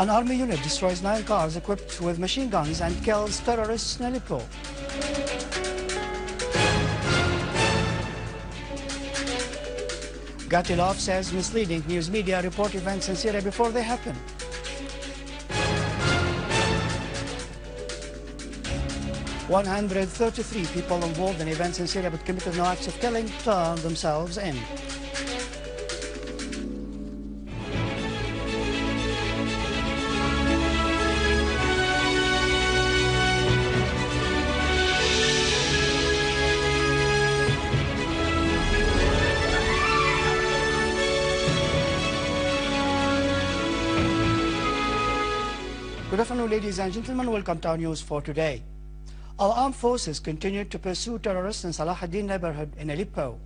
An army unit destroys 9 cars equipped with machine guns and kills terrorists in Aleppo. Gatilov says misleading news media report events in Syria before they happen. "133 people involved in events in Syria but committed no acts of killing turned themselves in." Good afternoon, ladies and gentlemen. Welcome to our news for today. Our armed forces continued to pursue terrorists in Salah ad-Din neighborhood in Aleppo.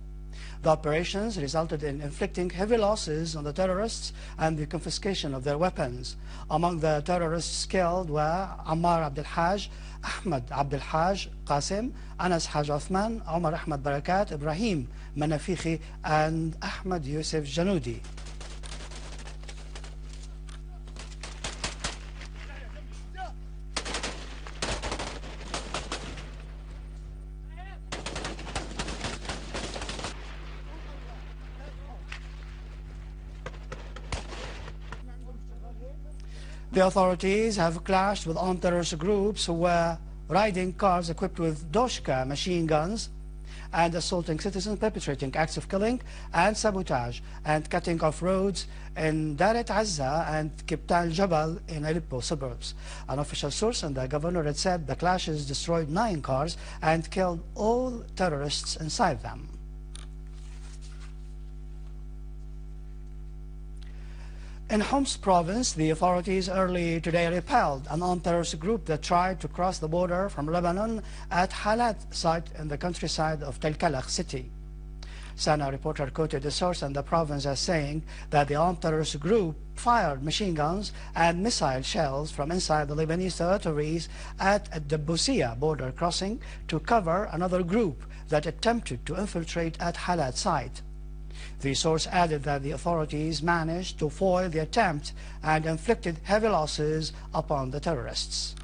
The operations resulted in inflicting heavy losses on the terrorists and the confiscation of their weapons. Among the terrorists killed were Ammar Abdel Haj, Ahmed Abdel Haj Qasim, Anas Haj Othman, Omar Ahmed Barakat, Ibrahim Manafikhi, and Ahmed Yusuf Janoudi. The authorities have clashed with armed terrorist groups who were riding cars equipped with Doshka machine guns and assaulting citizens, perpetrating acts of killing and sabotage and cutting off roads in Daret Azza and Kibtal Jabal in Aleppo suburbs. An official source and the governorate said the clashes destroyed 9 cars and killed all terrorists inside them. In Homs province, the authorities early today repelled an armed terrorist group that tried to cross the border from Lebanon at Halat site in the countryside of Tel Kalakh city. Sana reporter quoted the source in the province as saying that the armed terrorist group fired machine guns and missile shells from inside the Lebanese territories at the Bousia border crossing to cover another group that attempted to infiltrate at Halat site. The source added that the authorities managed to foil the attempt and inflicted heavy losses upon the terrorists.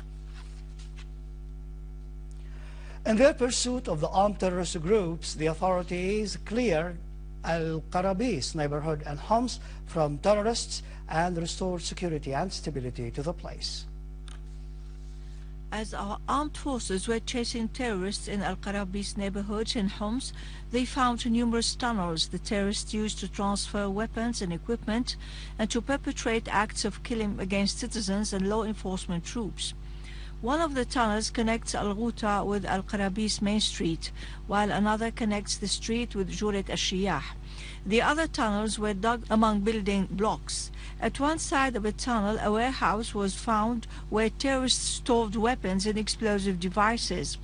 In their pursuit of the armed terrorist groups, the authorities cleared al-Qarabis neighborhood and Homs from terrorists and restored security and stability to the place. As our armed forces were chasing terrorists in al-Qarabis neighborhood in Homs, they found numerous tunnels the terrorists used to transfer weapons and equipment and to perpetrate acts of killing against citizens and law enforcement troops. One of the tunnels connects Al-Ghouta with Al-Qarabis main street, while another connects the street with Juret al-Shiyah. The other tunnels were dug among building blocks. At one side of a tunnel, a warehouse was found where terrorists stored weapons and explosive devices.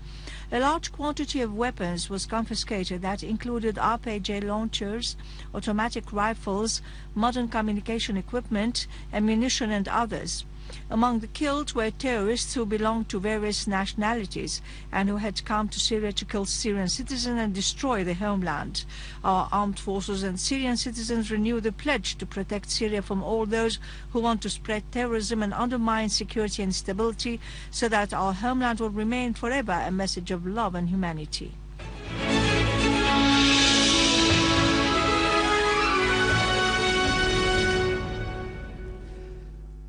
A large quantity of weapons was confiscated that included RPG launchers, automatic rifles, modern communication equipment, ammunition and others. Among the killed were terrorists who belonged to various nationalities and who had come to Syria to kill Syrian citizens and destroy the homeland. Our armed forces and Syrian citizens renew the pledge to protect Syria from all those who want to spread terrorism and undermine security and stability, so that our homeland will remain forever a message of love and humanity.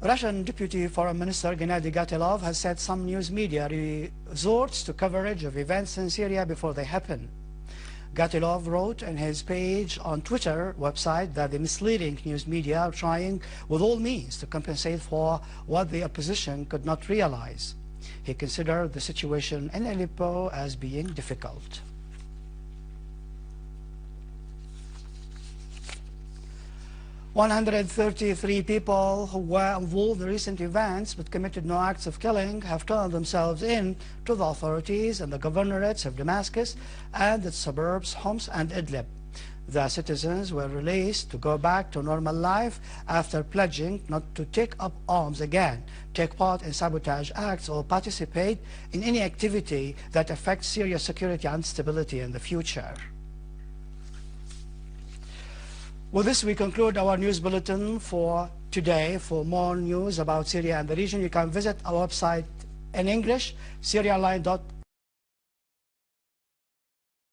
Russian Deputy Foreign Minister Gennady Gatilov has said some news media resorts to coverage of events in Syria before they happen. Gatilov wrote in his page on Twitter website that the misleading news media are trying with all means to compensate for what the opposition could not realize. He considered the situation in Aleppo as being difficult. "133 people who were involved in recent events but committed no acts of killing have turned themselves in to the authorities and the governorates of Damascus and its suburbs Homs and Idlib. The citizens were released to go back to normal life after pledging not to take up arms again, take part in sabotage acts or participate in any activity that affects Syria's security and stability in the future." With this, we conclude our news bulletin for today. For more news about Syria and the region, you can visit our website in English, syrialine.org.